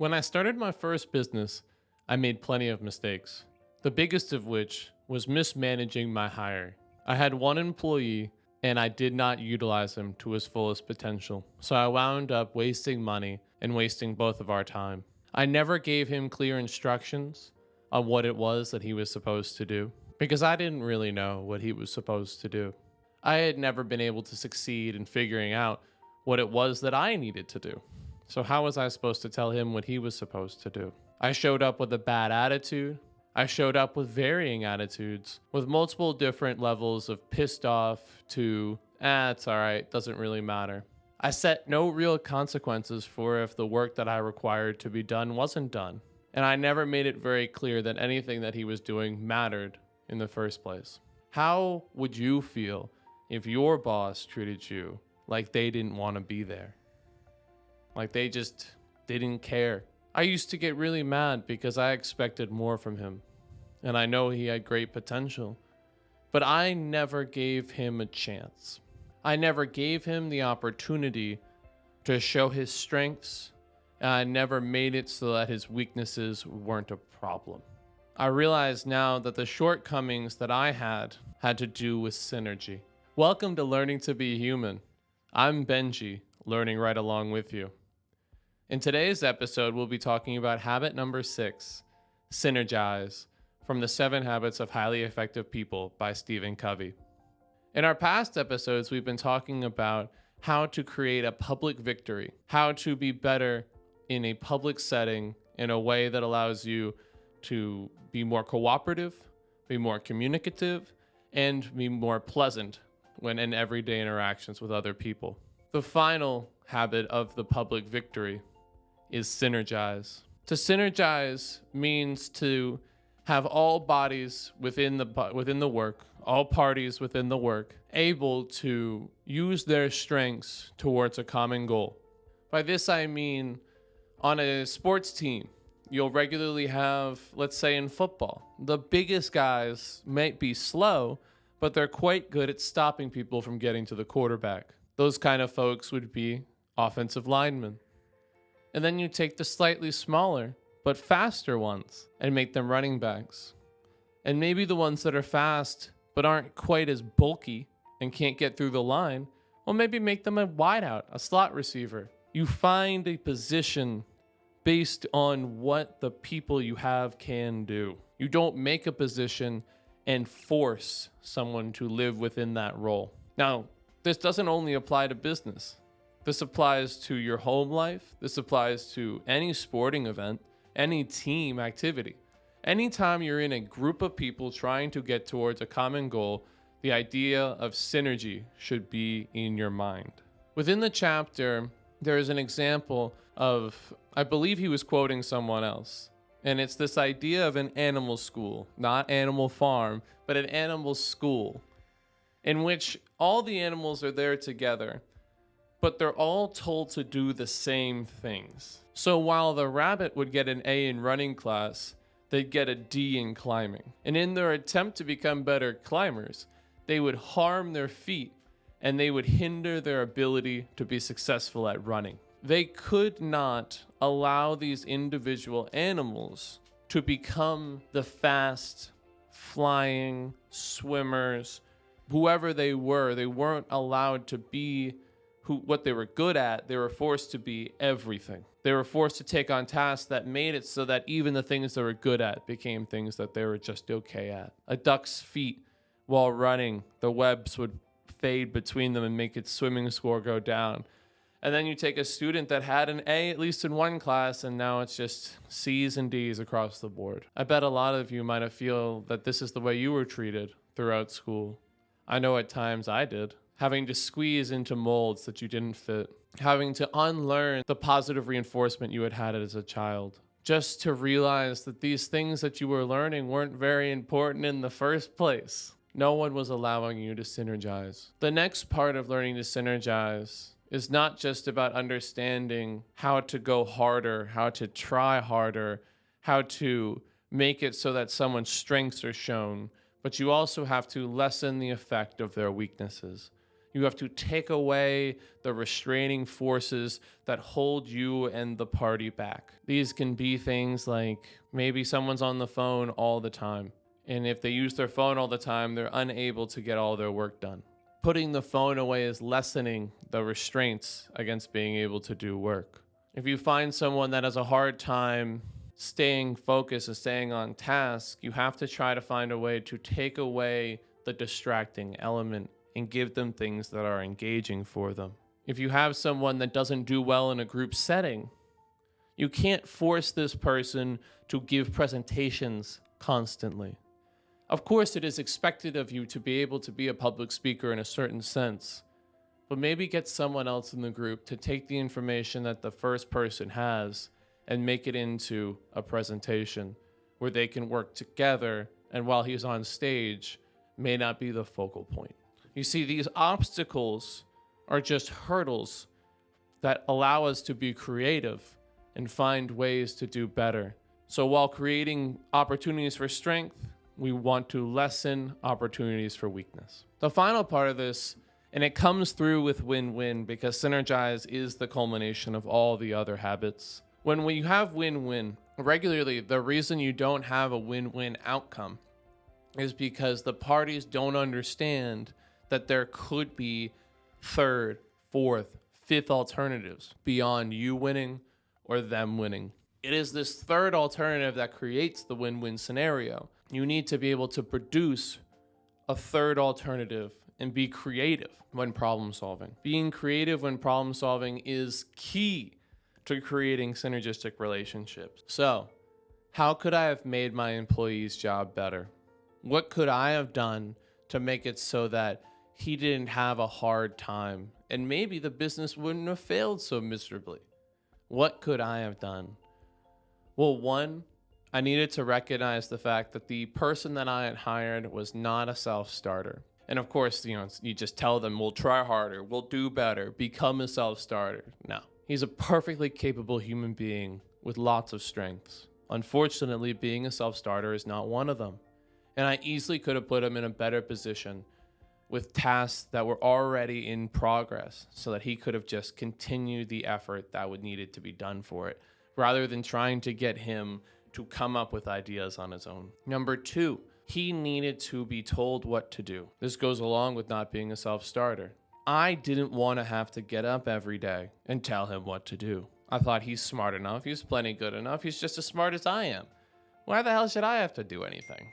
When I started my first business, I made plenty of mistakes. The biggest of which was mismanaging my hire. I had one employee and I did not utilize him to his fullest potential. So I wound up wasting money and wasting both of our time. I never gave him clear instructions on what it was that he was supposed to do because I didn't really know what he was supposed to do. I had never been able to succeed in figuring out what it was that I needed to do. So how was I supposed to tell him what he was supposed to do? I showed up with a bad attitude. I showed up with varying attitudes, with multiple different levels of pissed off to, it's all right, doesn't really matter. I set no real consequences for if the work that I required to be done wasn't done. And I never made it very clear that anything that he was doing mattered in the first place. How would you feel if your boss treated you like they didn't want to be there? Like they just didn't care. I used to get really mad because I expected more from him. And I know he had great potential. But I never gave him a chance. I never gave him the opportunity to show his strengths. And I never made it so that his weaknesses weren't a problem. I realize now that the shortcomings that I had to do with synergy. Welcome to Learning to Be Human. I'm Benji, learning right along with you. In today's episode, we'll be talking about habit number 6, synergize, from the 7 Habits of Highly Effective People by Stephen Covey. In our past episodes, we've been talking about how to create a public victory, how to be better in a public setting in a way that allows you to be more cooperative, be more communicative, and be more pleasant when in everyday interactions with other people. The final habit of the public victory is synergize. To synergize means to have all bodies within the work, all parties within the work, able to use their strengths towards a common goal. By this I mean, on a sports team, you'll regularly have, let's say in football, the biggest guys might be slow, but they're quite good at stopping people from getting to the quarterback. Those kind of folks would be offensive linemen. And then you take the slightly smaller but faster ones and make them running backs. And maybe the ones that are fast but aren't quite as bulky and can't get through the line, well, maybe make them a wideout, a slot receiver. You find a position based on what the people you have can do. You don't make a position and force someone to live within that role. Now, this doesn't only apply to business. This applies to your home life. This applies to any sporting event, any team activity. Anytime you're in a group of people trying to get towards a common goal, the idea of synergy should be in your mind. Within the chapter, there is an example of, I believe he was quoting someone else. And it's this idea of an animal school, not animal farm, but an animal school, in which all the animals are there together, but they're all told to do the same things. So while the rabbit would get an A in running class, they'd get a D in climbing. And in their attempt to become better climbers, they would harm their feet and they would hinder their ability to be successful at running. They could not allow these individual animals to become the fast, flying, swimmers, whoever they were. They weren't allowed to be what they were good at. They were forced to be everything. They were forced to take on tasks that made it so that even the things they were good at became things that they were just okay at. A duck's feet, while running, the webs would fade between them and make its swimming score go down. And then you take a student that had an A, at least in one class, and now it's just C's and D's across the board. I bet a lot of you might have feel that this is the way you were treated throughout school. I know at times I did. Having to squeeze into molds that you didn't fit, having to unlearn the positive reinforcement you had as a child, just to realize that these things that you were learning weren't very important in the first place. No one was allowing you to synergize. The next part of learning to synergize is not just about understanding how to go harder, how to try harder, how to make it so that someone's strengths are shown, but you also have to lessen the effect of their weaknesses. You have to take away the restraining forces that hold you and the party back. These can be things like maybe someone's on the phone all the time, and if they use their phone all the time, they're unable to get all their work done. Putting the phone away is lessening the restraints against being able to do work. If you find someone that has a hard time staying focused and staying on task, you have to try to find a way to take away the distracting element and give them things that are engaging for them. If you have someone that doesn't do well in a group setting, you can't force this person to give presentations constantly. Of course, it is expected of you to be able to be a public speaker in a certain sense, but maybe get someone else in the group to take the information that the first person has and make it into a presentation where they can work together, and while he's on stage, may not be the focal point. You see, these obstacles are just hurdles that allow us to be creative and find ways to do better. So while creating opportunities for strength, we want to lessen opportunities for weakness. The final part of this, and it comes through with win-win because synergize is the culmination of all the other habits. When you have win-win, regularly, the reason you don't have a win-win outcome is because the parties don't understand that there could be third, fourth, fifth alternatives beyond you winning or them winning. It is this third alternative that creates the win-win scenario. You need to be able to produce a third alternative and be creative when problem solving. Being creative when problem solving is key to creating synergistic relationships. So, how could I have made my employee's job better? What could I have done to make it so that he didn't have a hard time and maybe the business wouldn't have failed so miserably? What could I have done? Well, one, I needed to recognize the fact that the person that I had hired was not a self-starter. And of course, you just tell them, we'll try harder, we'll do better, become a self-starter. No, he's a perfectly capable human being with lots of strengths. Unfortunately, being a self-starter is not one of them. And I easily could have put him in a better position with tasks that were already in progress so that he could have just continued the effort that would needed to be done for it, rather than trying to get him to come up with ideas on his own. Number two, he needed to be told what to do. This goes along with not being a self-starter. I didn't want to have to get up every day and tell him what to do. I thought he's smart enough, he's plenty good enough, he's just as smart as I am. Why the hell should I have to do anything?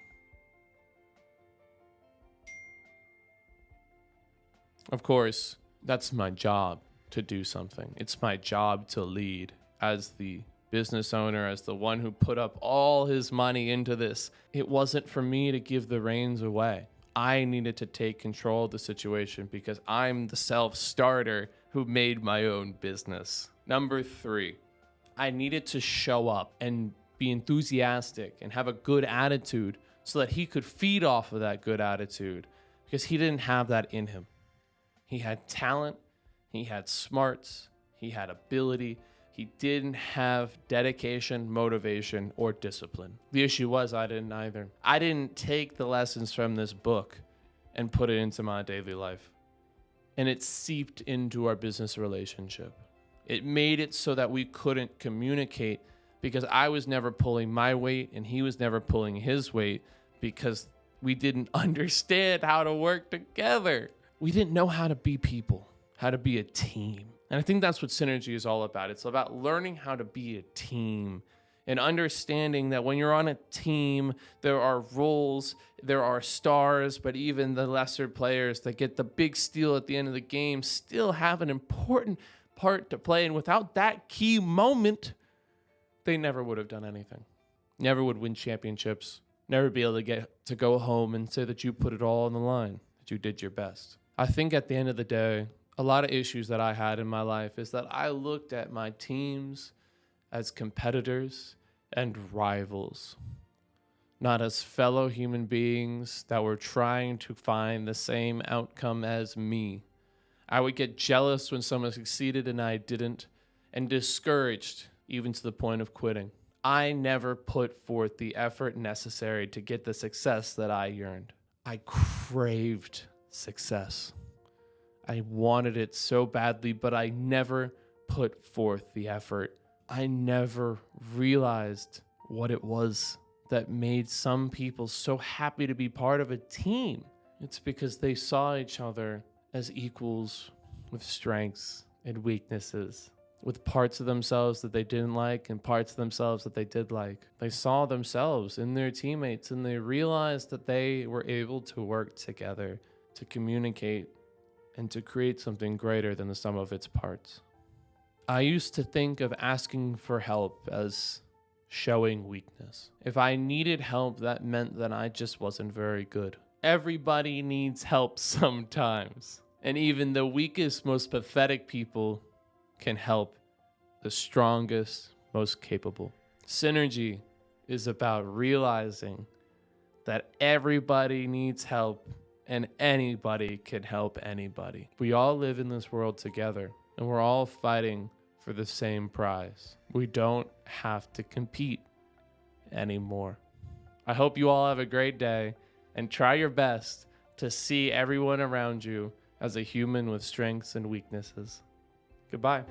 Of course, that's my job to do something. It's my job to lead as the business owner, as the one who put up all his money into this. It wasn't for me to give the reins away. I needed to take control of the situation because I'm the self-starter who made my own business. Number three, I needed to show up and be enthusiastic and have a good attitude so that he could feed off of that good attitude, because he didn't have that in him. He had talent, he had smarts, he had ability. He didn't have dedication, motivation, or discipline. The issue was I didn't either. I didn't take the lessons from this book and put it into my daily life. And it seeped into our business relationship. It made it so that we couldn't communicate because I was never pulling my weight and he was never pulling his weight because we didn't understand how to work together. We didn't know how to be people, how to be a team. And I think that's what synergy is all about. It's about learning how to be a team and understanding that when you're on a team, there are roles, there are stars, but even the lesser players that get the big steal at the end of the game still have an important part to play. And without that key moment, they never would have done anything. Never would win championships. Never be able to get to go home and say that you put it all on the line, that you did your best. I think at the end of the day, a lot of issues that I had in my life is that I looked at my teams as competitors and rivals, not as fellow human beings that were trying to find the same outcome as me. I would get jealous when someone succeeded and I didn't, and discouraged even to the point of quitting. I never put forth the effort necessary to get the success that I yearned. I craved success. I wanted it so badly, but I never put forth the effort. I never realized what it was that made some people so happy to be part of a team. It's because they saw each other as equals with strengths and weaknesses, with parts of themselves that they didn't like and parts of themselves that they did like. They saw themselves in their teammates and they realized that they were able to work together to communicate and to create something greater than the sum of its parts. I used to think of asking for help as showing weakness. If I needed help, that meant that I just wasn't very good. Everybody needs help sometimes. And even the weakest, most pathetic people can help the strongest, most capable. Synergy is about realizing that everybody needs help and anybody can help anybody. We all live in this world together and we're all fighting for the same prize. We don't have to compete anymore. I hope you all have a great day and try your best to see everyone around you as a human with strengths and weaknesses. Goodbye.